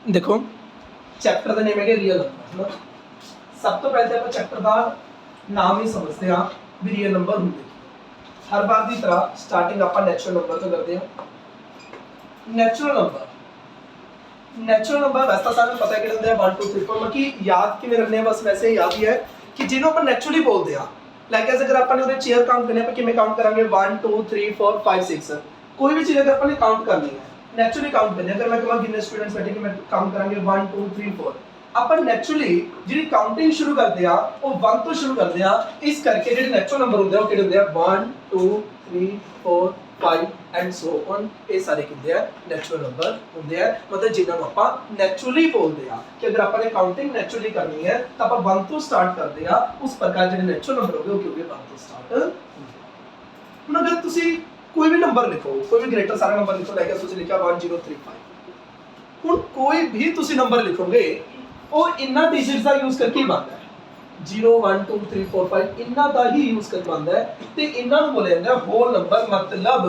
देखो चैप्टर का नेम है रियल नंबर है ना। सब तो पहले आप चैप्टर का नाम ही समझते हैं भी रियल नंबर होंगे। हर बार की तरह स्टार्टिंग आप नैचुरल नंबर तो करते हैं। नैचुरल नंबर वैसे तो सारे पता है कि होंगे 1 2 3 4 मतलब याद किवें रखने हैं, बस वैसे याद ही है कि जिन्हों आप नैचुरली बोलते हैं। लाइक एज अगर आपने चेयर काउंट करने पर किवें काउंट करांगे 1 2 3 4 5 6 कोई भी चीज़ अगर आपने काउंट करनी है नैचुरली काउंट करनी है। अगर मैं कहूँ कितने स्टूडेंट्स बैठे कि मैं काउंट करांगे 1 2 3 4 अपन नैचुरली जी काउंटिंग शुरू करते हैं वो 1 तो शुरू करते हैं। इस करके जो नैचुरल नंबर होंगे वो किहड़े होंगे 1 2 3 4 5 एंड सो ऑन। ये सारे कितने हैं नैचुरल नंबर होंगे हैं। मतलब जिन्होंने आप नैचुरली बोलते हैं कि अगर आपने काउंटिंग नैचुरली करनी है तो आप 1 तो स्टार्ट करते हैं। उस प्रकार जो नैचुरल नंबर होंगे वो क्योंकि 1 तो स्टार्ट होंगे। अगर तुसी कोई भी नंबर लिखो, कोई भी ग्रेटर सारा नंबर लिखो, लाइक तुसी लिखा 1035 हुण कोई भी तुसी नंबर लिखोगे वो इन्ना डिजिट्स का यूज करके बनता है 0 1 2 3 4 5 इन्ना का ही यूज करके बनता है ते इन्ना नु बोले जांदा होल नंबर। मतलब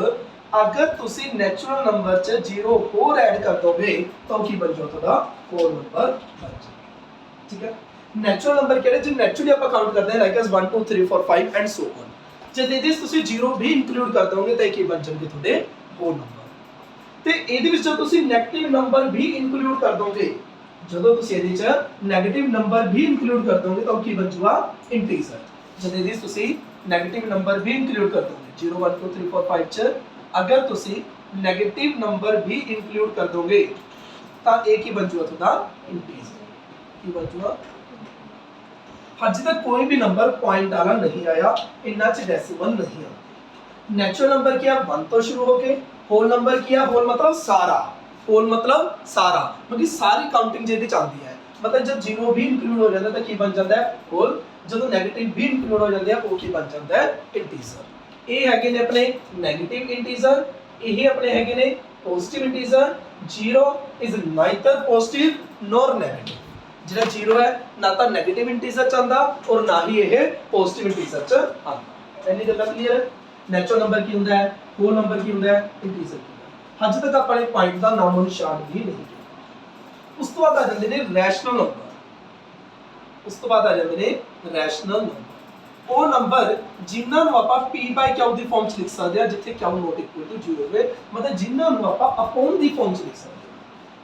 अगर तुसी नेचुरल नंबर च 0 होर ऐड कर दोगे तो की बन जाओ तुहाडा होल नंबर बन जाए। ठीक है। नेचुरल नंबर केड़े जो नेचुरली आप काउंट करते हैं like as 1 2 3 4 5 and so on. जब ਇਹਦੇ ਵਿੱਚ ਤੁਸੀਂ 0 भी इंक्लूड कर दोगे तो ਕੀ ਬਣ ਜਾਣਗੇ ਤੁਹਾਡੇ ਹੋਲ ਨੰਬਰ। ਤੇ ਇਹਦੇ ਵਿੱਚ ਜਦ ਤੁਸੀਂ 네ਗੇਟਿਵ ਨੰਬਰ भी इंक्लूड कर दोगे, ਜਦੋਂ ਤੁਸੀਂ ਇਹਦੇ ਵਿੱਚ 네ਗੇਟਿਵ ਨੰਬਰ भी इंक्लूड कर दोगे तो ਕੀ ਬਣ ਜਾਊਗਾ ਇੰਟੀਜਰ। ਜਦ ਇਹਦੇ ਵਿੱਚ ਤੁਸੀਂ 네ਗੇਟਿਵ ਨੰਬਰ भी इंक्लूड कर दोगे 0 1 2 3 4 5 ਚ ਅਗਰ ਤੁਸੀਂ 네ਗੇਟਿਵ ਨੰਬਰ भी इंक्लूड कर दोगे ਤਾਂ ਇਹ ਕੀ ਬਣ ਜਾਊਗਾ ਤੁਹਾਡਾ ਇੰਟੀਜਰ। ਕੀ ਬਣ ਜਾਊਗਾ अभी तक कोई भी नंबर पॉइंट वाला नहीं आया, इन्ना च डेसिमल नहीं आया। नेचुरल नंबर किया 1 तो शुरू होके होल नंबर किया, होल मतलब सारा, होल मतलब सारा मतलब सारी काउंटिंग जेदी चाहती है। मतलब जब 0 भी इंक्लूड हो जाता है तो की बन जाता है होल, जब नेगेटिव भी इंक्लूड हो जाते हैं वो की बन जाता है इंटीजर। ये हैगे ने अपने नेगेटिव इंटीजर, यही अपने हैगे ने positive integer. 0 is neither positive nor negative. ਜਿਹੜਾ 0 है ना तो नेगेटिव इंटीजर च आंदा और ना ही ये पॉजिटिव इंटीजर च आंदा। इन्नी गल्लां क्लीयर है। नेचुरल नंबर की हुंदा है, होल नंबर की हुंदा है, इंटीजर की हुंदा है। अज तक आपने पॉइंट का नाम निशान भी नहीं किया। उस तो बाद आ जाते हैं रैशनल नंबर। उस तो बाद आ जाते हैं रैशनल नंबर। वो नंबर जिन्हां नूं आपां p/q दी फॉर्म च लिख सकते हैं जिथे q नॉट इक्वल टू 0 होवे। मतलब जिन्हां नूं आपां अपॉन दी फॉर्म च लिख सकते हैं।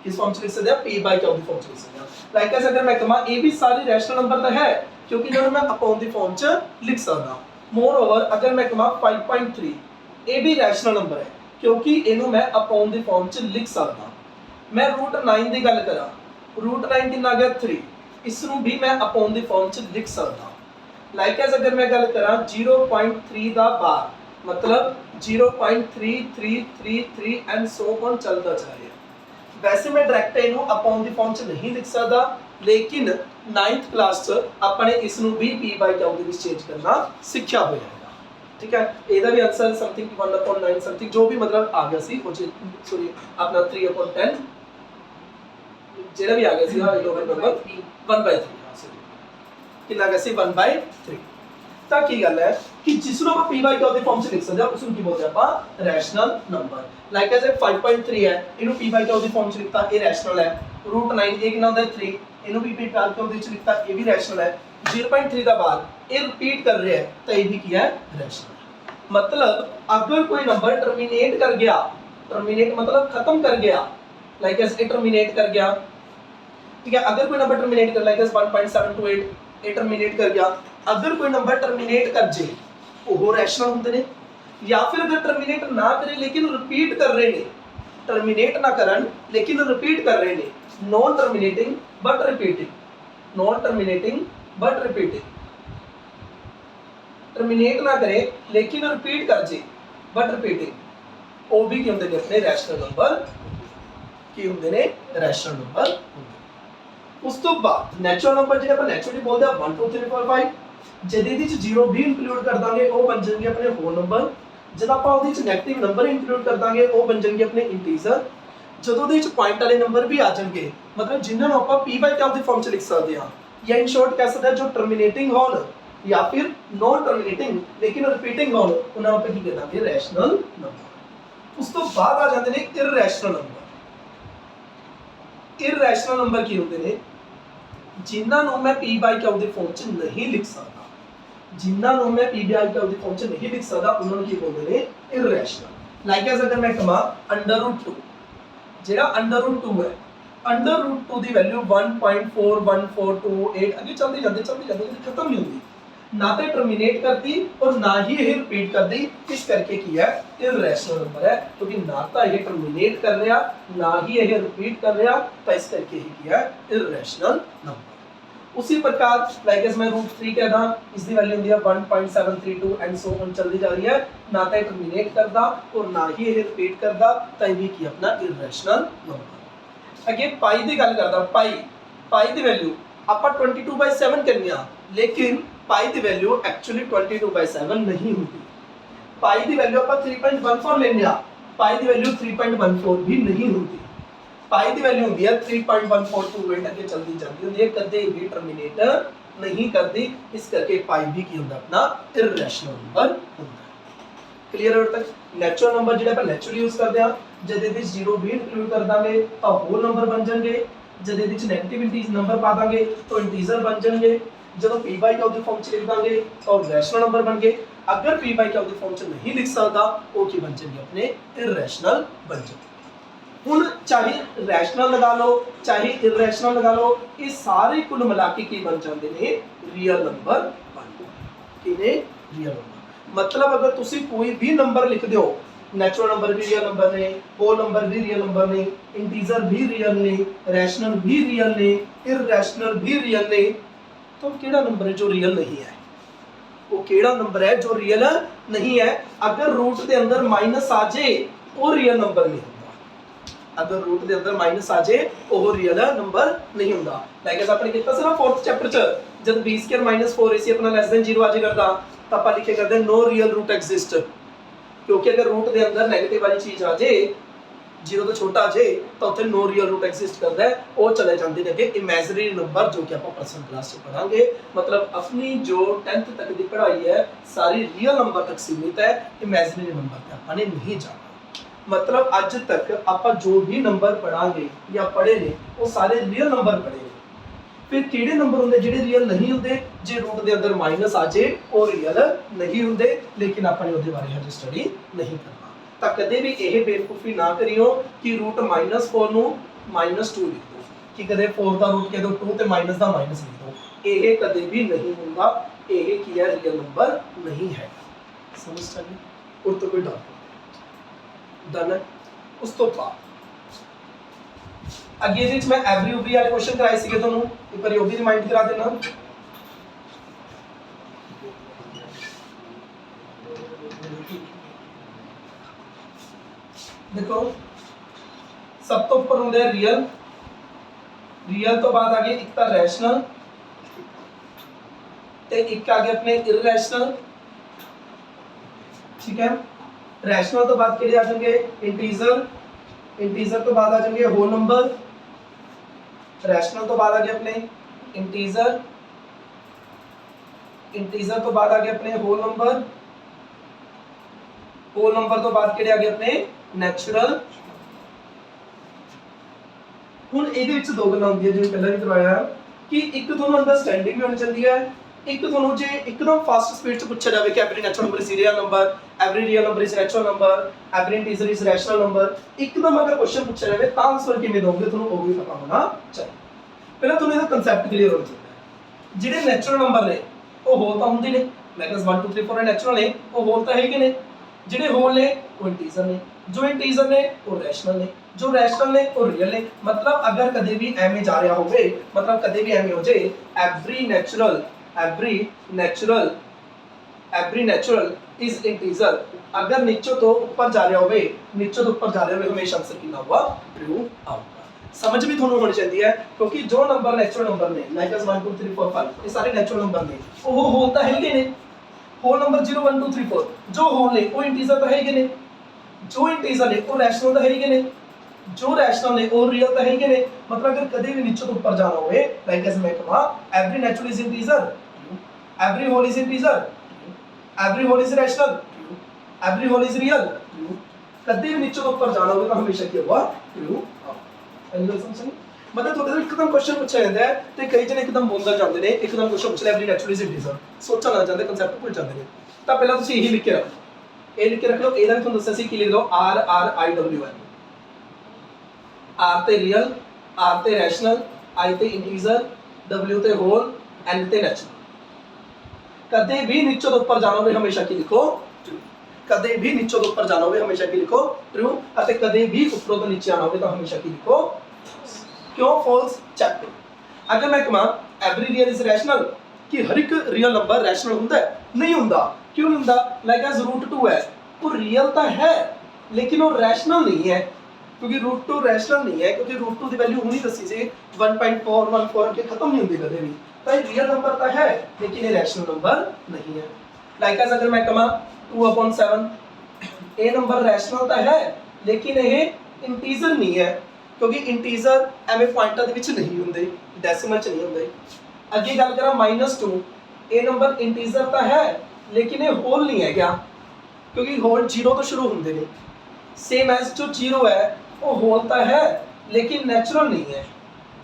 किस फॉर्म से लिख सकते हैं p/q की फॉर्म से लिख सकते हैं। लाइक ऐसे अगर मैं कहूं ये भी सारी रैशनल नंबर तो है क्योंकि इन्होंने मैं अपॉन दी फॉर्म च लिख सकदा। मोर ओवर अगर मैं कहूं 5.3 ये भी रैशनल नंबर है क्योंकि इन्हों मैं अपॉन दी फॉर्म च लिख सकदा। मैं √9 की गल करा, √9 कितना आ गया 3, इसनूं भी मैं अपॉन दी फॉर्म च लिख सकदा। लाइक ऐसे अगर मैं गल करा 0.3 दा बार मतलब 0.3333 एंड सो ऑन चलता जाए। वैसे मैं डायरेक्ट इनू अपॉन दी फॉर्म च नहीं लिख सकता, लेकिन 9th क्लास च अपने इसनू भी p/q दे विच चेंज करना सीखिया होया है। ठीक है। ਇਹਦਾ भी आंसर समथिंग 1/9 समथिंग जो भी मतलब आ गया सी सॉरी अपना 3/10 ਜਿਹੜਾ भी आ गया सी नंबर 1/3 कितना आ गया सी 1/3। ਤਾਂ ਕੀ ਗੱਲ ਹੈ कि जिसनों आप p/q ਦੀ ਫਾਰਮ ਚ ਲਿਖ ਸਕਦੇ ਹਾਂ ਉਸ ਨੂੰ ਕੀ ਬੋਲਦੇ ਆਪਾਂ ਰੈਸ਼ਨਲ ਨੰਬਰ। ਲਾਈਕ ਐਜ਼ 5.3 ਹੈ ਇਹਨੂੰ p/q ਦੀ ਫਾਰਮ ਚ ਲਿਖਤਾ ਇਹ ਰੈਸ਼ਨਲ ਹੈ। √9 ਇਹ ਕਿੰਨਾ ਹੁੰਦਾ 3 ਇਹਨੂੰ ਵੀ p/q ਦੇ ਵਿੱਚ ਲਿਖਤਾ ਇਹ ਵੀ ਰੈਸ਼ਨਲ ਹੈ। 0.3 ਦਾ ਬਾਅਦ ਇਹ ਰਿਪੀਟ ਕਰ ਰਿਹਾ ਹੈ ਤਾਂ ਇਹ ਵੀ ਕੀ ਹੈ रैशनल। मतलब अगर कोई नंबर टर्मिनेट कर गया, टर्मिनेट मतलब खत्म कर गया, लाइक एज टर्मिनेट कर गया। ठीक है। अगर कोई नंबर टर्मिनेट कर लाइक एज 1.728 ये टर्मिनेट कर गया। अगर कोई नंबर टर्मिनेट कर जे वो रैशनल होंगे ने, या फिर अगर टर्मिनेट ना करे लेकिन रिपीट कर रहे हैं, टर्मिनेट ना करन लेकिन रिपीट कर रहे हैं, non terminating but repeating, non terminating but repeating. Terminate ना करे लेकिन रिपीट कर जे बट रिपीटिंग, वो भी की होंगे ने अपने रैशनल नंबर की होंगे ने रैशनल नंबर। उस तो बाद नेचुरल नंबर जो नैचुरली बोलते हैं 1 2 3 4 5 जब ये 0 भी इंक्लूड कर देंगे वो बन जाएंगे अपने होल नंबर। जब आप नैगेटिव नंबर इंक्लूड कर देंगे वो बन जाएंगे अपने इंटीजर। जो पॉइंट वाले नंबर भी आ जाएंगे मतलब जिन्होंने आप p/q की फॉर्म से लिख सकते हैं, या इन शॉर्ट कह सकते हैं जो टर्मिनेटिंग होन या फिर नॉन टर्मिनेटिंग लेकिन रिपीटिंग होन उन्हें आप की कह देंगे रैशनल नंबर। उस तो बाद आ जाते हैं इररैशनल नंबर। ਇਰਰੈਸ਼ਨਲ ਨੰਬਰ ਕੀ ਹੁੰਦੇ ਨੇ, ਜਿਨ੍ਹਾਂ ਨੂੰ ਮੈਂ p ਬਾਈ q ਦੇ ਫਾਰਮ 'ਚ ਨਹੀਂ ਲਿਖ ਸਕਦਾ, ਜਿਨ੍ਹਾਂ ਨੂੰ ਮੈਂ p ਬਾਈ q ਦੀ ਫਾਰਮ 'ਚ ਨਹੀਂ ਲਿਖ ਸਕਦਾ ਉਹਨਾਂ ਨੂੰ ਕੀ ਬੋਲਦੇ ਨੇ, ਇਰਰੈਸ਼ਨਲ। ਲਾਈਕ ਐਸ ਅਗਰ ਮੈਂ ਕਹਾਂ √2, ਜਿਹੜਾ √2 ਹੈ, √2 ਦੀ ਵੈਲਿਊ 1.41428 ਅੱਗੇ ਚੱਲਦੀ ਜਾਂਦੀ ਖਤਮ ਨਹੀਂ ਹੁੰਦੀ, ਨਾ ਤੇ ਟਰਮੀਨੇਟ ਕਰਦੀ और ना ही ਇਹ ਰਿਪੀਟ ਕਰਦੀ, ਇਸ ਕਰਕੇ ਕੀ ਹੈ, ਇਰਰੈਸ਼ਨਲ ਨੰਬਰ ਹੈ, ਕਿਉਂਕਿ ਨਾ ਤਾਂ ਇਹ ਟਰਮੀਨੇਟ ਕਰ ਰਿਹਾ ਨਾ ही ਇਹ ਰਿਪੀਟ ਕਰ ਰਿਹਾ, ਤਾਂ ਇਸ ਕਰਕੇ ਇਹ ਕੀ ਹੈ, ਇਰਰੈਸ਼ਨਲ ਨੰਬਰ। उसी प्रकार लाइक एस मैं √3 कहदा, इसकी वैल्यू होंदी है 1.732 एंड सो ऑन चलती जा रही है, ना तो टर्मिनेट करता और ना ही ये रिपीट करता, तो ये की अपना इररेशनल नंबर। अगे पाई की गल करदा, पाई की वैल्यू आप 22/7 करनी आ, लेकिन पाई की वैल्यू एक्चुअली 22/7 नहीं होती। पाई की वैल्यू आप 3.14 लेने आ, पाई की वैल्यू 3.14 भी नहीं होती। पाई की वैल्यू होती है 3.1428 अगे चलती जाती होती है, कदे भी टर्मिनेट नहीं करती, इस करके पाई भी की होता अपना इररेशनल नंबर होता है। क्लियर हो तक? नैचुरल नंबर जो नैचुरली यूज करते हैं, जब ये 0 भी इंक्लूड कर देंगे तो होल नंबर बन जाएंगे, जब ये नेगेटिव नंबर पा देंगे तो इंटीजर बन जाएंगे, जब p बाई q की फॉर्म च लिख देंगे तो रैशनल नंबर बन गए। अगर p बाई q की फॉर्म च नहीं लिख सकता वो की बन जाएंगे, अपने इररेशनल बन जाएंगे। हुण चाहे रैशनल लगा लो चाहे इररेशनल लगा लो, ये सारे कुल मिला के की बन जाते हैं, रियल नंबर बन जाते हैं, रियल नंबर। मतलब अगर तुसी कोई भी नंबर लिख दो, नैचुरल नंबर भी रियल नंबर ने, होल नंबर भी रियल नंबर ने, इंटीजर भी रियल ने, रैशनल भी रियल ने, इररेशनल भी रियल ने, तो केड़ा नंबर है जो रियल नहीं है, वो केड़ा नंबर है जो रियल नहीं है। अगर रूट के अंदर माइनस आ जाए वो रियल नंबर नहीं होता, अगर रूट के अंदर माइनस आ जाए वो रियल नंबर नहीं होता। लाइक अस आपने किया ना 4th चैप्टर च, जब b² - 4ac अपना लेस देन 0 आ जाए करता, तो आप लिखे करते हैं नो रियल रूट एग्जिस्ट, क्योंकि अगर रूट के अंदर नेगेटिव वाली चीज आ जाए, 0 तो छोटा आ जाए, तो उत्थे नो रियल रूट एग्जिस्ट करता है, वो चले जाते हैं कि इमेजिनरी नंबर, जो कि आप पर्सनल क्लास से पढ़ांगे। मतलब अपनी जो 10th तक की पढ़ाई है सारी रियल नंबर तक सीमित है, इमेजिनरी नंबर पे आपने नहीं जाना। मतलब अज तक आप जो भी नंबर पढ़ांगे या पढ़े ने वो सारे रियल नंबर पढ़े ने। फिर किहड़े नंबर होंदे जिहड़े रियल नहीं होंदे, जे रूट के अंदर माइनस आ जाए वो रियल नहीं होंदे, लेकिन आपने उहदे बारे हजे स्टडी नहीं करना। तो कदे भी यह बेवकूफ़ी ना करियो कि रूट -4 नूं -2 लिख दो, कि कदे 4 का रूट कह दो 2 ते माइनस का माइनस लिख दो, ये कदे भी नहीं होगा, ये की है रियल नंबर नहीं है। समझ चली? और तो कोई डाउट डन है। उस तो बाद अगे ये मैं एवरी ओवरी वाले क्वेश्चन कराए सीगे, तुहानू एक बार वो भी रिमाइंड करा देना। देखो सब तो ऊपर होंगे रियल, रियल तो बाद आगे एक तो रैशनल ते एक आगे अपने इररैशनल, ठीक है। रैशनल तो बाद किहड़े आ जाएंगे, इंटीजर, इंटीजर तो बाद आ जाएंगे होल नंबर, रैशनल तो बाद आ गए अपने इंटीजर, इंटीजर तो बाद आ गए अपने होल नंबर, होल नंबर तो बाद किहड़े आ गए अपने नैचुरल। हुण इहदे विच दो गल्लां होंदियां जिवें पहलां भी करवाया कि एक तुहानूं अंडरस्टैंडिंग भी होनी चाहिदी है, एक तुहानूं जे एकदम फास्ट स्पीड च पूछा जाए कि every natural number is real number, every real number is natural number, every integer is rational number, एकदम अगर क्वेश्चन पूछा जाए तो आंसर किवें दोगे तुहानूं वो भी पता होना चाहिए। पहले तुहानूं इसदा कांसैप्ट क्लीयर होना चाहिए। जिहड़े नैचुरल नंबर ने वो होल तां हुंदे ने, लाइक 1 2 3 4 नैचुरल ने, वो होल तां हैगे ने, जिहड़े होल ने वो इंटीजर ने, जो इंटीजर ने वो रैशनल ने, जो रैशनल ने वो रियल ने। मतलब अगर कदे भी एवें जा रहा होवे, मतलब कदे भी एवें हो जाए every natural, every natural, every natural is integer, अगर नीचे तो ऊपर जा रहा होवे, नीचे तो ऊपर जा रहा होवे, हमेशा आंसर कितना हुआ, ट्रू आउगा। समझ भी थोड़ा होनी चाहिए है, क्योंकि जो नंबर नेचुरल नंबर ने लाइक 1 2 3 4 5 ये सारे नेचुरल नंबर ने, वो होल तो है ने, होल नंबर 0 1 2 3 4 जो होल ने वो इंटीजर तो है ने, जो इंटीजर ने वो रैशनल तो है ने, जो रैशनल ने वो रियल तो है ने। मतलब अगर कभी भी नीचे तो ऊपर जाना होवे, लाइक ऐसे मैं कहूँ every natural is integer, every whole is integer, every whole is rational, every whole is real, कभी भी नीचे तो ऊपर जाना होगा तो हमेशा क्या हुआ, ट्रू। समझ मतलब ਤੁਹਾਡੇ ਤੋਂ ਇੱਕਦਮ ਕੁਐਸਚਨ ਪੁੱਛਿਆ ਜਾਂਦਾ ਹੈ ਤੇ ਕਈ ਜਣੇ ਇੱਕਦਮ ਬੋਲਦਾ ਜਾਂਦੇ ਨੇ, ਇੱਕਦਮ ਕੁਐਸਚਨ ਪੁੱਛ ਲਿਆ ਐਵਰੀ ਨੈਚੁਰਲ ਇਜ਼ ਇੰਟੀਜ਼ਰ, ਸੋਚਣ ਲੱਗ ਜਾਂਦੇ, ਕਨਸੈਪਟ ਭੁੱਲ ਜਾਂਦੇ ਨੇ। ਤਾਂ ਪਹਿਲਾਂ ਤੁਸੀਂ ਇਹੀ ਲਿਖ ਕੇ ਰੱਖੋ, ਇਹ ਲਿਖ ਕੇ ਰੱਖ ਲਓ। ਇਹਦਾ ਵੀ ਤੁਹਾਨੂੰ ਦੱਸਿਆ ਸੀ, ਕੀ ਲਿਖ ਦਿਓ, R R I W N. R ਤੇ ਰੀਅਲ, ਆਰ ਤੇ ਰੈਸ਼ਨਲ, आई ਤੇ ਇੰਟੀਜ਼ਰ, W ਤੇ ਹੋਲ, N ਤੇ ਨੈਚੁਰਲ। ਕਦੇ ਵੀ ਨੀਚੋਂ ਤੋਂ ਉੱਪਰ ਜਾਣਾ ਹੋਵੇ ਹਮੇਸ਼ਾ ਕੀ ਲਿਖੋ, ਟਰੂ। ਕਦੇ ਵੀ ਨੀਚੋਂ ਤੋਂ ਉੱਪਰ ਜਾਣਾ ਹੋਵੇ ਹਮੇਸ਼ਾ ਕੀ ਲਿਖੋ, ਟਰੂ। ਅਤੇ ਕਦੇ ਵੀ ਉੱਪਰੋਂ ਤੋਂ ਨੀਚੇ ਆਣਾ ਹੋਵੇ ਤਾਂ ਹਮੇਸ਼ਾ ਕੀ ਲਿਖੋ, क्यों फॉल्स चेक करो। अगर मैं कਹਾਂ एवरी रियल इज रैशनल, कि हर एक रियल नंबर रैशनल होता है, नहीं होता। क्यों नहीं होता? लाइक एज √2 है, वो रियल तो है लेकिन वो रैशनल नहीं है, क्योंकि √2 रैशनल नहीं है, क्योंकि √2 की वैल्यू हुणी दसी सी 1.414 के खत्म नहीं होती कभी भी। तो ये रियल नंबर तो है लेकिन ये रैशनल नंबर नहीं है। लाइक एज अगर मैं कਹਾਂ 2/7, ये नंबर रैशनल तो है लेकिन ये इंटीजर नहीं है, क्योंकि इंटीजर एवं पॉइंटा ਦੇ ਵਿੱਚ नहीं होंगे, डेसिमल च नहीं होंगे। अगे गल करा -2, ये नंबर इंटीजर तो है लेकिन ये होल नहीं है क्या, क्योंकि होल 0 तो शुरू होंगे ने। सेम एज जो 0 है वो होल तो है लेकिन नेचुरल नहीं है।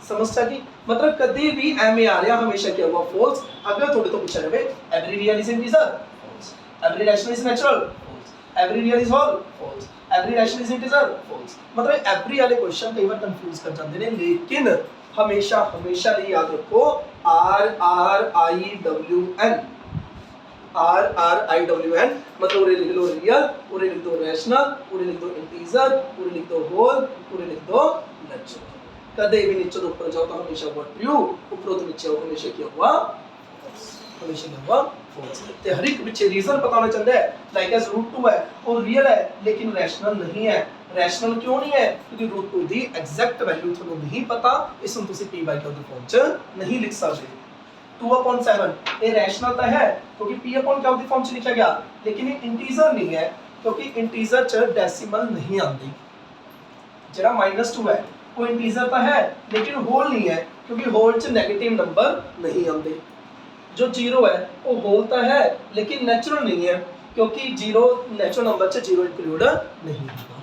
समझता कि मतलब कभी भी एवं आ रहा हमेशा क्या हुआ, फॉल्स। अगर थोड़े तो पूछा जाए every real is integer, false. Every rational is natural, false. Every real is whole, false. Every rational is integer, false. मतलब एवरी वाले क्वेश्चन कई बार कंफ्यूज कर जाते हैं, लेकिन हमेशा हमेशा लिए याद रखो R R I W N. R R I W N मतलब उरे लिख लो रियल, उरे लिख दो रैशनल, उरे लिख दो इंटीजर, उरे लिख दो होल, उरे लिख दो नेचुरल। कदे भी नीचे तो ऊपर जाओ तो हमेशा हुआ ट्रू, ऊपर तो नीचे आओ हमेशा क्या हुआ, हमेशा क्या हुआ, फॉल्स। ते हर एक पीछे रीजन पता होना चाहिए। लाइक एज √2 है वो रियल है लेकिन रैशनल नहीं है। रैशनल क्यों नहीं है, क्योंकि √2 दी एग्जैक्ट वैल्यू ਤੁਹਾਨੂੰ नहीं पता, इस ਨੂੰ ਤੁਸੀਂ p/q ਦੇ ਫਾਰਮ 'ਚ नहीं लिख सकते। 2/7 ਇਹ रैशनल ਤਾਂ है क्योंकि p/q ਦੀ ਫਾਰਮ 'ਚ लिखा गया, लेकिन ये इंटीजर नहीं है क्योंकि इंटीजर 'ਚ डेसिमल नहीं आती। ਜਿਹੜਾ -2 है वो इंटीजर तो है लेकिन होल नहीं है, क्योंकि होल 'ਚ नेगेटिव नंबर नहीं आते। जो 0 है वो होल तो है लेकिन नेचुरल नहीं है, क्योंकि 0 नेचुरल नंबर 'ਚ 0 इंक्लूड नहीं होता।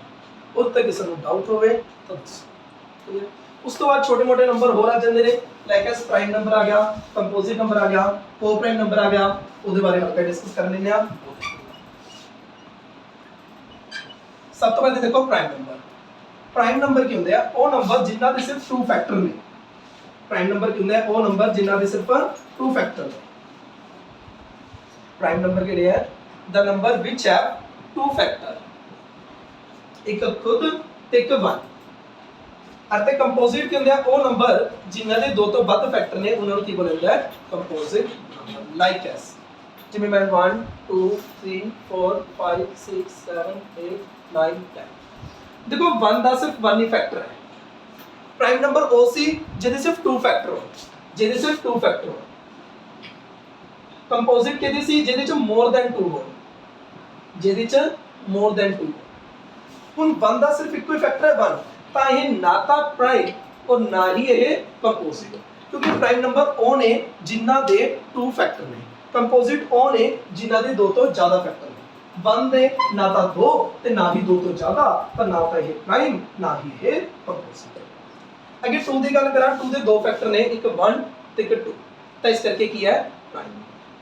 उस तक किसी को डाउट होवे तो दसो। उस तो बाद छोटे मोटे नंबर हो आ जाते हैं, लाइक एज प्राइम नंबर आ गया, कंपोजिट नंबर आ गया, को प्राइम नंबर आ गया, उसके बारे में आगे डिस्कस कर लेंगे। सब तो पहले देखो प्राइम नंबर। प्राइम नंबर की होंगे वो नंबर जिन्हां दे सिर्फ 2 फैक्टर ने। प्राइम नंबर की होंगे वो नंबर जिन्हां दे सिर्फ 2 फैक्टर ने। प्राइम नंबर के लिए है the number which have 2 factor, एक खुद ते एक 1। ਅਤੇ ਕੰਪੋਜ਼ਿਟ ਕੀ ਹੁੰਦਾ ਹੈ ਉਹ ਨੰਬਰ ਜਿਨ੍ਹਾਂ ਦੇ 2 ਤੋਂ ਵੱਧ ਫੈਕਟਰ ਨੇ ਉਹਨਾਂ ਨੂੰ ਕੀ ਬੋਲਿਆ ਜਾਂਦਾ ਹੈ, ਕੰਪੋਜ਼ਿਟ ਨੰਬਰ। ਲਾਈਕ ਐਸ ਜਿਵੇਂ ਮੈਂ 1 2 3 4 5 6 7 8 9 10। ਦੇਖੋ 1 ਦਾ ਸਿਰਫ 1 ਹੀ ਫੈਕਟਰ ਹੈ। ਪ੍ਰਾਈਮ ਨੰਬਰ ਉਹ ਸੀ ਜਿਹਦੇ ਸਿਰਫ 2 ਫੈਕਟਰ ਹੋਣ, ਜਿਹਦੇ ਸਿਰਫ 2 ਫੈਕਟਰ ਹੋਣ। ਕੰਪੋਜ਼ਿਟ ਕਿਹਦੇ ਸੀ, ਜਿਹਦੇ ਚ ਮੋਰ ਦੈਨ 2 ਹੋਣ, ਜਿਹਦੇ ਚ ਮੋਰ ਦੈਨ 2। ਹੁਣ 1 ਦਾ ਸਿਰਫ ਇੱਕੋ ਹੀ ਫੈਕਟਰ ਹੈ 1, ਤਾਂ ਇਹ ਨਾ ਤਾਂ ਪ੍ਰਾइम और ना ही ਇਹ ਕੰਪੋਜ਼ਿਟ, ਕਿਉਂਕਿ ਪ੍ਰਾਈਮ ਨੰਬਰ ਉਹ ਨੇ ਜਿਨ੍ਹਾਂ ਦੇ 2 ਫੈਕਟਰ ਨੇ, ਕੰਪੋਜ਼ਿਟ ਉਹ ਨੇ ਜਿਨ੍ਹਾਂ ਦੇ 2 ਤੋਂ ਜ਼ਿਆਦਾ ਫੈਕਟਰ ਨੇ। 1 ਦੇ ਨਾ ਤਾਂ 2 ਤੇ ਨਾ ਹੀ 2 ਤੋਂ ਜ਼ਿਆਦਾ, ਤਾਂ ਨਾ ਤਾਂ ਇਹ ਪ੍ਰਾइम ਨਾ ਹੀ ਇਹ ਕੰਪੋਜ਼ਿਟ। अगर 2 ਦੀ ਗੱਲ ਕਰਾਂ 2 ਦੇ 2 ਫੈਕਟਰ ਨੇ, ਇੱਕ 1 ਤੇ ਇੱਕ 2, ਤਾਂ ਇਸ ਕਰਕੇ ਕੀ ਹੈ ਪ੍ਰਾइम।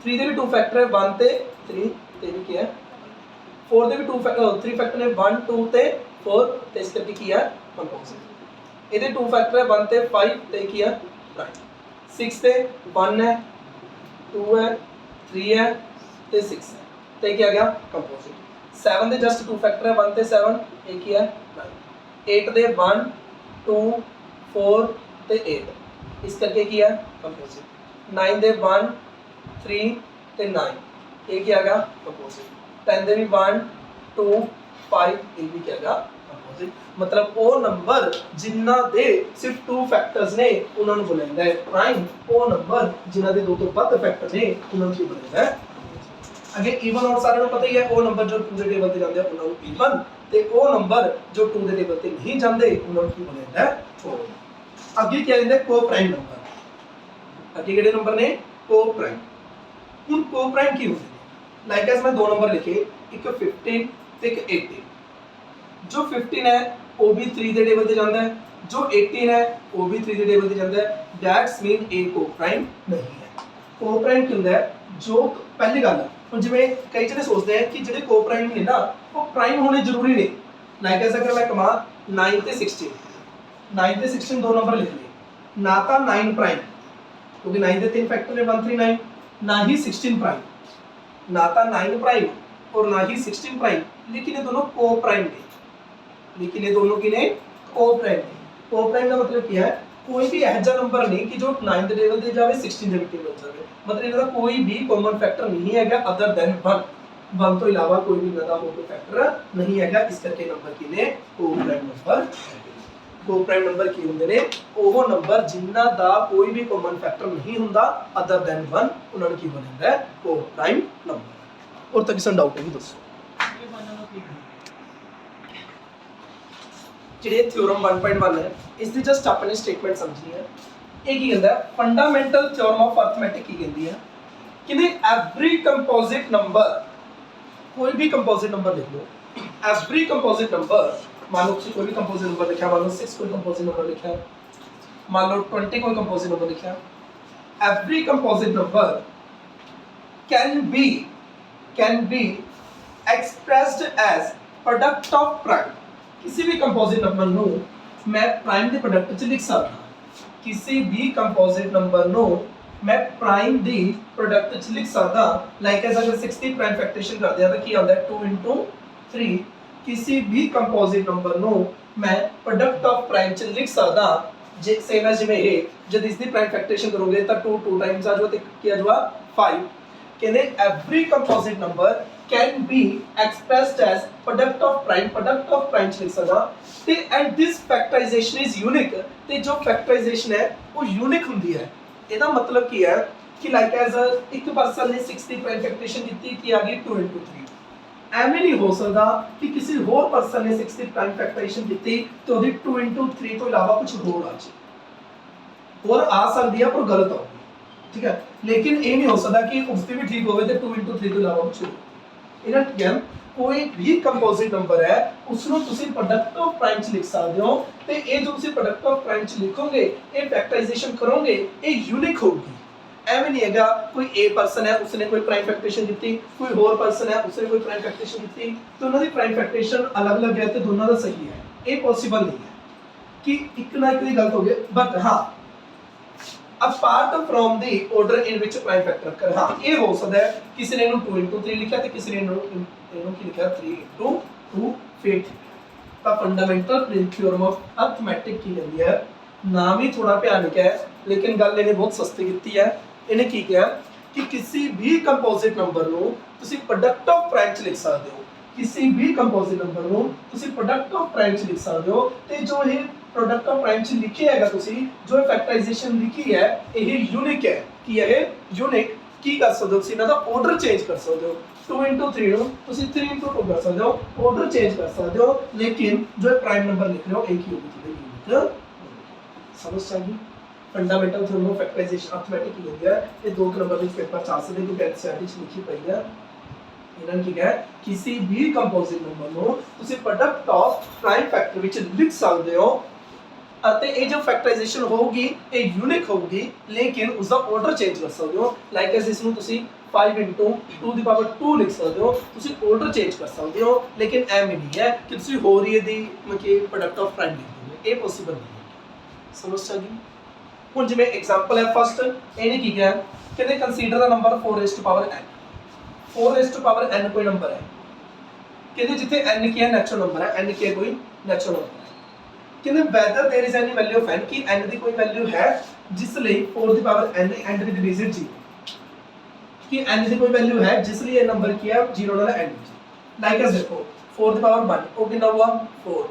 3 ਦੇ ਵੀ 2 ਫੈਕਟਰ ਹੈ 1 ਤੇ 3 ਤੇ ਵੀ ਕੀ ਹੈ 4 ਦੇ ਵੀ 3 ਫੈਕਟਰ ਨੇ 1 2 ਤੇ 4, ਤੇ ਇਸ ਕਰਕੇ ਕੀ ਹੈ कंपोजिट। ਇਹਦੇ 2 ਫੈਕਟਰ ਹੈ 1 ਤੇ 5 ਤੇ ਕੀ ਹੈ ਪ੍ਰਾइम। 6 ਤੇ 1 ਹੈ 2 ਹੈ 3 है ਤੇ 6 ਹੈ ਤੇ ਕੀ ਆ ਗਿਆ ਕੰਪੋਜ਼ਿਟ। 7 ਦੇ ਜਸਟ 2 ਫੈਕਟਰ ਹੈ 1 ਤੇ 7, ਇਹ ਕੀ ਹੈ ਪ੍ਰਾइम। 8 ਦੇ 1 2 4 ਤੇ 8, ਇਸ ਕਰਕੇ ਕੀ ਹੈ ਕੰਪੋਜ਼ਿਟ। 9 ਦੇ 1 3 ਤੇ 9, ਇਹ ਕੀ ਆ ਗਿਆ ਕੰਪੋਜ਼ਿਟ। 10 ਦੇ ਵੀ 1 2 5, ਇਹ ਵੀ ਕੀ ਆ ਗਿਆ ਕੰਪੋਜ਼ਿਟ। मतलब वो नंबर जिन्ना दे सिर्फ 2 फैक्टर्स ने उन्हां नूं बोलिया जांदा है प्राइम। वो नंबर जिन्ना दे 2 तो वध फैक्टर ने उन्हां नूं की बोलिया जांदा है अगे इवन। और सारे नूं पता ही है वो नंबर जो 2 दे टेबल ते जांदे उन्हां नूं इवन, ते वो नंबर जो 2 दे टेबल ते नहीं जांदे उन्हां नूं की बोलिया जांदा है ओड। अगे क्या आंदा को प्राइम नंबर। अगे किहड़े नंबर ने को प्राइम। हुण को प्राइम की होंदे ने, लाइक एज मैं 2 नंबर लिखे, एक 15 ते एक 18। जो 15 है ਉਹ ਵੀ 3 ਦੇ ਟੇਬਲ ਤੇ ਜਾਂਦਾ ਹੈ, ਜੋ 18 ਹੈ ਉਹ ਵੀ 3 ਦੇ ਟੇਬਲ ਤੇ ਜਾਂਦਾ ਹੈ। ਦੈਟਸ ਮੀਨ ਇਹ ਕੋਪ੍ਰਾਈਮ ਨਹੀਂ ਹੈ। ਕੋਪ੍ਰਾਈਮ ਕੀ ਹੁੰਦਾ ਹੈ? ਜੋ ਪਹਿਲੀ ਗੱਲ ਹੁਣ ਜਿਵੇਂ ਕਈ ਜਣੇ ਸੋਚਦੇ ਆ ਕਿ ਜਿਹੜੇ ਕੋਪ੍ਰਾਈਮ ਨੇ ਨਾ ਉਹ ਪ੍ਰਾਈਮ ਹੋਣੇ ਜ਼ਰੂਰੀ ਨੇ। ਲਾਈਕ ਐਸ ਅਗਰ ਮੈਂ ਕਹਾਂ 9 ਤੇ 16, 9 ਤੇ 16 ਦੋ ਨੰਬਰ ਲਿਖ ਲਏ, ਨਾ ਤਾਂ 9 ਪ੍ਰਾਈਮ क्योंकि 9 के 3 फैक्टर है 139, ना ही 16 प्राइम, ना था 9 प्राइम और ना ही 16 प्राइम, लेकिन ये दोनों को प्राइम ने, लेकिन ये दोनों की ने को प्राइम ने। को प्राइम का मतलब क्या है? कोई भी ऐसा नंबर नहीं कि जो 9 के टेबल ते जावे 16 के टेबल जावे, मतलब इनका कोई भी कॉमन फैक्टर नहीं हैगा अदर देन 1, 1 तो इलावा कोई भी इनका कोई फैक्टर नहीं हैगा, इस करके नंबर की ने को प्राइम नंबर। को प्राइम नंबर की ਹੁੰਦੇ ਨੇ ਉਹ ਨੰਬਰ ਜਿਨ੍ਹਾਂ ਦਾ ਕੋਈ ਵੀ ਕਾਮਨ ਫੈਕਟਰ ਨਹੀਂ ਹੁੰਦਾ ਅਦਰ ਦੈਨ 1, ਉਹਨਾਂ ਨੂੰ ਕੀ ਬਣਦਾ ਹੈ? ਕੋ ਪ੍ਰਾਈਮ ਨੰਬਰ। ਔਰ ਤਾਂ ਕਿਸੇ ਨੂੰ ਡਾਊਟ ਹੈ ਦੱਸੋ? ਜਿਹੜੇ ਥਿਓਰਮ 1.1 ਹੈ ਇਸ ਦੀ ਜਸਟ ਆਪਣੀ ਸਟੇਟਮੈਂਟ ਸਮਝਣੀ ਹੈ। ਇਹ ਕੀ ਕਹਿੰਦਾ ਹੈ? ਫੰਡਾਮੈਂਟਲ ਥਿਓਰਮ ਆਫ ਅਰਥਮੈਟਿਕ ਕੀ ਕਹਿੰਦੀ ਹੈ ਕਿ ਐਵਰੀ ਕੰਪੋਜ਼ਿਟ ਨੰਬਰ, ਕੋਈ ਵੀ ਕੰਪੋਜ਼ਿਟ ਨੰਬਰ ਲਿਖ ਲਓ, ਐਵਰੀ ਕੰਪੋਜ਼ਿਟ ਨੰबर, मान लो कोई भी कंपोजिट नंबर लिखा, मान लो 6 कोई कंपोजिट नंबर लिखा, मान लो 20 कोई कंपोजिट नंबर लिखा, every composite number can be expressed as product of prime. किसी भी कंपोजिट नंबर नो मैं प्राइम के प्रोडक्ट च लिख सकता, किसी भी कंपोजिट नंबर नो मैं प्राइम दी प्रोडक्ट च लिख सकता। लाइक एज अगर 60 प्राइम फैक्टरेशन कर दिया तो की आता है 2 × 3। किसी भी कंपोजिट नंबर नो मैं प्रोडक्ट ऑफ प्राइम च लिख सकदा, जे सेम एज जिवें ए जब इसकी प्राइम फैक्टरेशन करोगे तो 2 टाइम्स आ जाओ तो क्या जाओ 5। कहते every composite number can be expressed as product of prime च लिख सकदा ते and this factorisation is unique. ते जो फैक्टराइजेशन है वो यूनिक हुंदी है। ਇਹਦਾ मतलब की है कि लाइक एज एक पर्सन ने 60 प्राइम फैक्टरेशन की आ गई 2 × 3। ਐਵੇਂ ਨਹੀਂ ਹੋ ਸਕਦਾ ਕਿ ਕਿਸੇ ਹੋਰ ਪਰਸਨ ਨੇ 60 ਪ੍ਰਾਈਮ ਫੈਕਟਰਾਈਜ਼ੇਸ਼ਨ ਕੀਤੀ ਤੇ ਉਹਦੀ 2 × 3 ਤੋਂ ਇਲਾਵਾ ਕੁਝ ਹੋਰ ਆ ਜੇ, ਹੋਰ ਆ ਸਕਦੀ ਹੈ ਪਰ ਗਲਤ ਆਉਗੀ, ਠੀਕ ਹੈ। ਲੇਕਿਨ ਇਹ ਨਹੀਂ ਹੋ ਸਕਦਾ ਕਿ ਉਸਦੀ ਵੀ ਠੀਕ ਹੋਵੇ ਤੇ 2 × 3 ਤੋਂ ਇਲਾਵਾ ਕੁਝ ਹੋਰ। ਇਹਨਾਂ ਟਾਈਮ ਕੋਈ ਵੀ ਕੰਪੋਜ਼ਿਟ ਨੰਬਰ ਹੈ ਉਸ ਨੂੰ ਤੁਸੀਂ ਪ੍ਰੋਡਕਟ ਆਫ ਪ੍ਰਾਈਮ ਚ ਲਿਖ ਸਕਦੇ ਹੋ ਤੇ ਇਹ ਜੋ ਤੁਸੀਂ ਪ੍ਰੋਡਕਟ ਆਫ ਪ੍ਰਾਈਮ ਚ ਲਿਖੋਗੇ, ਇਹ ਫੈਕਟਰਾਈਜ਼ੇਸ਼ਨ ਕਰੋਗੇ, ਇਹ ਯੂਨਿਕ ਹੋਊਗੀ। ਐਵੇਂ ਨਹੀਂ ਹੈਗਾ ਕੋਈ ए पर्सन है उसने कोई प्राइम फैक्टरेशन दी, कोई और पर्सन है उसने कोई प्राइम फैक्टरेशन दी, तो उन्होंने प्राइम फैक्टरेशन अलग अलग है तो दोनों का सही है, ये पॉसिबल नहीं है कि एक ना एक गलत हो गए। बट हाँ apart from the order in which prime factor कर, हाँ ये हो सकता है किसी ने 2 × 3 लिखा तो किसी ने की लिखा 3 × 2 फिट। तो फंडामेंटल थ्योरम ऑफ अर्थमैटिक की कहती है, नाम ही थोड़ा भयानक है लेकिन गल इन्हें बहुत सस्ती की है। इन्हें की किया कि किसी भी कंपोजिट नंबर नो तुसी प्रोडक्ट ऑफ प्राइम च लिख सकते हो, किसी भी कंपोजिट नंबर नो तुसी प्रोडक्ट ऑफ प्राइम च लिख सकते हो ते जो ये प्रोडक्ट ऑफ प्राइम च लिखी हैगा तुसी जो फैक्टराइजेशन लिखी है ये यूनिक है कि यह यूनिक की कर सकते हो, तुसी इना दा ऑर्डर चेंज कर सकते हो। 2 × 3 नो तुसी 3 × 2 कर सकते हो, ऑर्डर चेंज कर सकते हो, लेकिन जो प्राइम नंबर लिख रहे हो एक ही होगी, यूनिक। समझ आएगी? Fundamental theorem of factorisation arithmetic की होती है। ये 2 नंबर में पेपर 4 से लेकर 35 लिखी पई है। इन्होंने की है किसी भी कंपोजिट नंबर नो तुसी product of prime factor which लिख सकते हो ਅਤੇ ਇਹ ਜੋ ਫੈਕਟਰਾਈਜ਼ੇਸ਼ਨ ਹੋਊਗੀ ਇਹ ਯੂਨਿਕ ਹੋਊਗੀ, ਲੇਕਿਨ ਉਸ ਦਾ ਆਰਡਰ ਚੇਂਜ ਕਰ ਸਕਦੇ ਹੋ। ਲਾਈਕ ਐਸ ਇਸ ਨੂੰ ਤੁਸੀਂ 5 × 2 ਲਿਖ ਸਕਦੇ ਹੋ, ਤੁਸੀਂ ਆਰਡਰ ਚੇਂਜ ਕਰ ਸਕਦੇ ਹੋ, ਲੇਕਿਨ ਐਵੇਂ ਨਹੀਂ ਹੈ ਕਿ ਤੁਸੀਂ ਹੋਰ ਹੀ ਇਹਦੀ ਮਤਲਬ ਪ੍ਰੋਡਕਟ ਆਫ ਪ੍ਰਾਈਮ ਲਿਖ ਦੋਗੇ, ਇਹ ਪੋਸੀਬਲ ਨਹੀਂ ਹੈ। ਸਮਝ ਆ ਗਈ? ਹੁਣ ਜਿਵੇਂ ਐਗਜ਼ਾਮਪਲ ਹੈ ਫਸਟ, ਇਹਨੇ ਕੀ ਕਿਹਾ ਕਹਿੰਦੇ ਕੰਸੀਡਰ ਦਾ ਨੰਬਰ 4n। 4n ਕੋਈ ਨੰਬਰ ਹੈ, ਕਹਿੰਦੇ ਜਿੱਥੇ n ਕੀ ਹੈ ਨੈਚੁਰਲ ਨੰਬਰ ਹੈ, n ਕੀ ਹੈ ਕੋਈ ਨੈਚੁਰਲ ਨੰਬਰ ਹੈ। ਕਹਿੰਦੇ whether there is any value of n की n ਦੀ ਕੋਈ ਵੈਲਿਊ ਹੈ ਜਿਸ ਲਈ 4n एंड विद डिजिट 0 कि n ਦੀ ਕੋਈ ਵੈਲਿਊ ਹੈ ਜਿਸ ਲਈ ਇਹ ਨੰਬਰ ਕੀ ਹੈ 0 ਨਾਲ ਐਂਡ ਵਿੱਚ। ਲਾਈਕ ਅਸ ਦੇਖੋ 4 ਉਹ ਕਿੰਨਾ ਹੁਆ 4,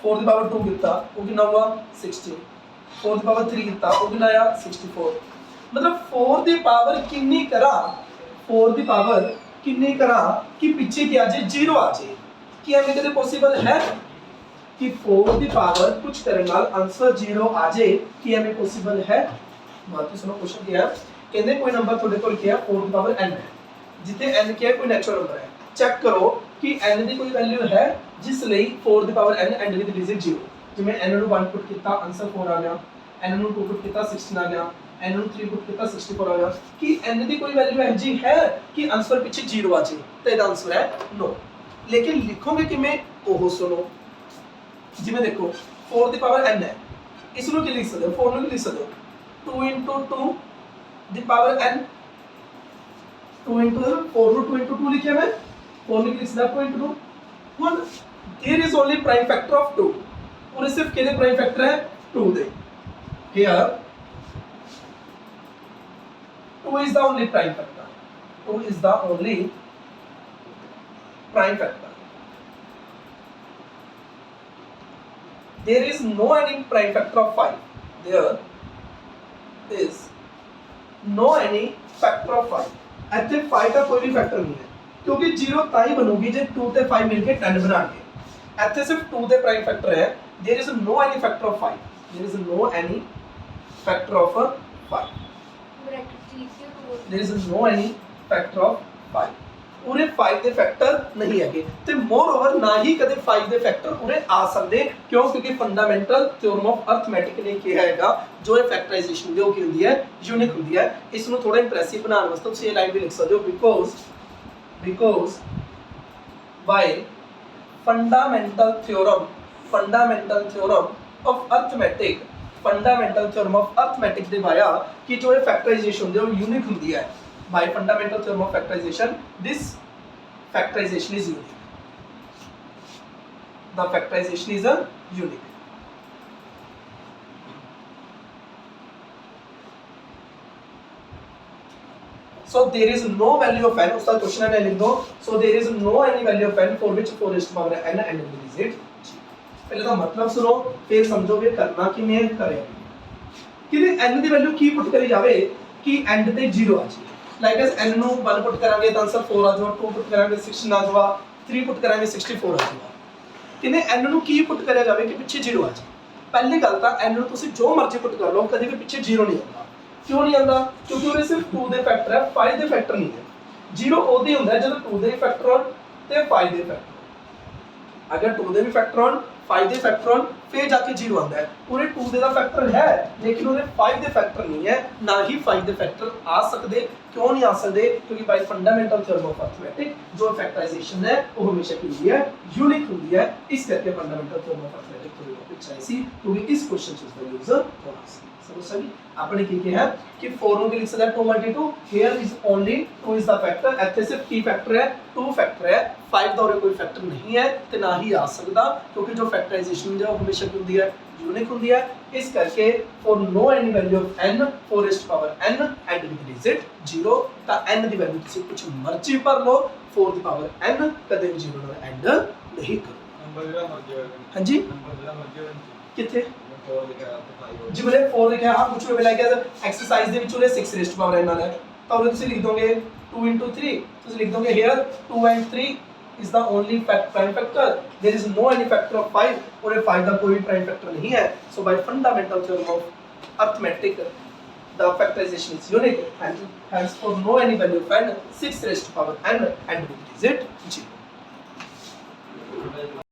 4 2 ਕੀਤਾ ਉਹ ਕਿੰਨਾ ਹੁਆ 16, 4 3 ਕੀਤਾ ਉਹ ਕਿੰਨਾ ਆਇਆ 64। मतलब 4 ਦੀ ਪਾਵਰ ਕਿੰਨੀ ਕਰਾਂ, 4 ਦੀ ਪਾਵਰ ਕਿੰਨੀ ਕਰਾਂ ਕਿ ਪਿੱਛੇ ਕੀ ਆ ਜਾਏ 0 ਆ ਜਾਏ, ਕੀ ਐਵੇਂ ਕਦੇ ਪੋਸੀਬਲ ਹੈ कि 4 ਦੀ ਪਾਵਰ ਕੁਝ ਕਰਨ ਨਾਲ ਆਨਸਰ 0 ਆ ਜਾਏ, ਕੀ ਐਵੇਂ ਪੋਸੀਬਲ ਹੈ? ਬਾਕੀ ਸੁਣੋ ਕੁਐਸਚਨ ਕੀ ਹੈ, ਕਹਿੰਦੇ ਕੋਈ ਨੰਬਰ ਤੁਹਾਡੇ ਕੋਲ ਕੀ ਹੈ 4 ਦੀ ਪਾਵਰ n ਹੈ, ਜਿੱਥੇ n ਕੀ ਹੈ ਕੋਈ ਨੈਚੁਰਲ ਨੰਬਰ ਹੈ। ਚੈੱਕ ਕਰੋ ਕਿ n ਦੀ ਕੋਈ ਵੈਲਿਊ ਹੈ जिस ਲਈ 4 ਦੀ power n and with digit 0 ਜਿਵੇਂ n ਨੂੰ 1 ਪੁੱਟ ਕੀਤਾ ਆਨਸਰ 4 ਆ ਗਿਆ, n ਨੂੰ 2 ਪੁੱਟ ਕੀਤਾ 16 ਆ ਗਿਆ, n ਨੂੰ 3 ਪੁੱਟ ਕੀਤਾ 64 ਆ ਗਿਆ। ਕਿ n ਦੀ ਕੋਈ ਵੈਲਿਊ ਹੈ ਜੀ ਹੈ ਕਿ ਆਨਸਰ ਪਿੱਛੇ 0 ਆ ਜੇ, ਤਾਂ ਇਹਦਾ ਆਨਸਰ ਹੈ नो। लेकिन लिखोगे किमें ਉਹ सुनो, जिमें देखो 4 ਦੀ ਪਾਵਰ n है, इस नु की लिख सकते हो 4 नु की लिख सकते हो 2 into 2 ਦੀ ਪਾਵਰ n, 2 into 4 नु 2 into 2 लिखिए मैं 4 नु की लिख सकता 2 into 2। ਹੁਣ there is only prime factor of 2, और सिर्फ कितने प्राइम फैक्टर है 2 दे। Here 2 is the only prime factor, 2 is the only prime factor, there is no any prime factor of 5, there is no any factor of 5। ਇੱਥੇ 5 ਦਾ ਕੋਈ ਵੀ factor ਨਹੀਂ ਹੈ, क्योंकि 0 ਤਾਂ ਹੀ ਬਣੂਗੀ ਜੇ 2 ਤੇ 5 ਮਿਲ ਕੇ 10 ਬਣਾਣਗੇ। ਇੱਥੇ ਸਿਰਫ 2 ਦੇ ਪ੍ਰਾਈਮ ਫੈਕਟਰ ਹੈ, there is no any factor of 5, there is no any factor of 5, there is no any factor of 5। ਉਰੇ 5 ਦੇ ਫੈਕਟਰ ਨਹੀਂ ਹੈਗੇ, ਤੇ ਮੋਰ ਓਵਰ ਨਾ ਹੀ ਕਦੇ 5 ਦੇ ਫੈਕਟਰ ਉਰੇ ਆ ਸਕਦੇ। ਕਿਉਂ? ਕਿਉਂਕਿ ਫੰਡਾਮੈਂਟਲ ਥਿਓਰਮ ਆਫ ਅਰਥਮੈਟਿਕ ਨੇ ਕਿਹਾ ਹੈਗਾ ਜੋ ਇਹ ਫੈਕਟਰਾਈਜੇਸ਼ਨ ਦੀ ਉਹ ਕੀ ਹੁੰਦੀ ਹੈ, ਯੂਨਿਕ ਹੁੰਦੀ ਹੈ। ਇਸ ਨੂੰ ਥੋੜਾ ਇੰਪ੍ਰੈਸਿਵ ਬਣਾਉਣ ਵਾਸਤੇ ਤੁਸੀਂ ਇਹ ਲਾਈਨ ਵੀ ਲਿਖ ਸਕਦੇ ਹੋ, because by fundamental theorem of arithmetic, fundamental theorem of arithmetic ਦੇ ਬਾਇਆ ਕਿ ਜੋ ਇਹ ਫੈਕਟਰਾਈਜੇਸ਼ਨ ਹੁੰਦੀ ਹੈ ਉਹ ਯੂਨਿਕ ਹੁੰਦੀ ਹੈ। by fundamental theorem of factorization, this factorization is unique, the factorization is a unique। So there is no value of n, उसका क्वेश्चन है लिख दो। So there is no any value of n for which 4 raised to power n and is it g। पहले तो मतलब सुनो फिर समझोगे करना कि मैं करें कि n ਦੀ ਵੈਲਿਊ ਕੀ ਪੁੱਟ ਕਰੀ ਜਾਵੇ ਕਿ end ਤੇ 0 ਆ ਜਾਏ। ਲਾਈਕ ਐਸ n ਨੂੰ 1 ਪੁੱਟ ਕਰਾਂਗੇ ਤਾਂ ਆਨਸਰ 4 ਆ ਜਾਊਗਾ, 2 ਪੁੱਟ ਕਰਾਂਗੇ 16 ਆ ਜਾਊਗਾ, 3 ਪੁੱਟ ਕਰਾਂਗੇ 64 ਆ ਜਾਊਗਾ। ਕਿਨੇ n ਨੂੰ ਕੀ ਪੁੱਟ ਕਰਿਆ ਜਾਵੇ ਕਿ ਪਿੱਛੇ 0 ਆ ਜਾਏ। ਪਹਿਲੀ ਗੱਲ ਤਾਂ n ਨੂੰ ਤੁਸੀਂ ਜੋ ਮਰਜ਼ੀ ਪੁੱਟ ਕਰ ਲਓ ਕਦੇ ਵੀ ਪਿੱਛੇ 0 ਨਹੀਂ ਆਉਂਦਾ। क्यों नहीं आता? क्योंकि वो सिर्फ 2 दे फैक्टर है, 5 दे फैक्टर नहीं है। 0 ओदे ਹੁੰਦਾ ਜਦੋਂ 2 ਦੇ ਫੈਕਟਰ ਹੋਣ ਤੇ 5 ਦੇ ਫੈਕਟਰ। अगर 2 ਦੇ ਵੀ ਫੈਕਟਰ ਹੋਣ 5 ਦੇ ਫੈਕਟਰ ਹੋਣ ਫਿਰ ਜਾ ਕੇ 0 ਆਉਂਦਾ ਹੈ। ਪੂਰੇ 2 ਦੇ ਦਾ ਫੈਕਟਰ ਹੈ ਲੇਕਿਨ ਉਹਦੇ 5 ਦੇ ਫੈਕਟਰ ਨਹੀਂ ਹੈ, ਨਾ ਹੀ 5 ਦੇ ਫੈਕਟਰ ਆ ਸਕਦੇ। क्यों नहीं आ सकते? क्योंकि bye fundamental theorem of arithmetic जो फैक्टराइजेशन है वो हमेशा की होती है यूनिक होती है। इस करके फंडामेंटल थ्योरम ऑफ अरिथमेटिक थोड़ी बहुत अच्छा है सी क्योंकि इस क्वेश्चन से द यूजर होना समझ सही। आपने की है कि 4 नु के लिख सकते हैं 2 * 2, here is only 2 is the factor, ਇੱਥੇ सिर्फ की फैक्टर है 2 फैक्टर है, 5 ਦਾ कोई फैक्टर नहीं है ਤੇ ਨਾ ਹੀ ਆ ਸਕਦਾ क्योंकि जो फैक्टराइजेशन है वो हमेशा की होती है यूनिक होती है। इस करके for no any value of n 4 raised to power n and with digit 0 ਤਾਂ n ਦੀ ਵੈਲਿਊ ਤੁਸੀਂ ਕੁਝ ਮਰਜ਼ੀ ਭਰ ਲਓ, 4 ਦੀ ਪਾਵਰ n ਕਦੇ ਵੀ 0 ਨਾਲ ਐਂਡ ਨਹੀਂ ਕਰੋ। ਨੰਬਰ ਜਿਹੜਾ ਮਰਜ਼ੀ ਹੋਵੇ, ਹਾਂਜੀ ਨੰਬਰ ਜਿਹੜਾ ਮਰਜ਼ੀ ਹੋਵੇ ਕਿੱਥੇ 4 ਲਿਖਿਆ ਜੀ ਬਲੇ 4 ਲਿਖਿਆ ਹਾਂ ਕੁਝ ਵੀ ਲਾਈਕ ਐਕਸਰਸਾਈਜ਼ ਦੇ ਵਿੱਚ ਉਹਨੇ 6 raised to power n ਨਾਲ ਹੈ ਤਾਂ ਉਹਨੇ ਤੁਸੀਂ ਲਿਖ ਦੋਗੇ 2 into 3 ਤੁਸੀਂ ਲਿਖ ਦੋਗੇ here 2 and 3 is the only prime factor, there is no any factor of 5 और 5 का कोई prime factor नहीं है। So by fundamental theorem of arithmetic the factorization is unique and hence for no any value of n 6 raised to power n and with digit 0।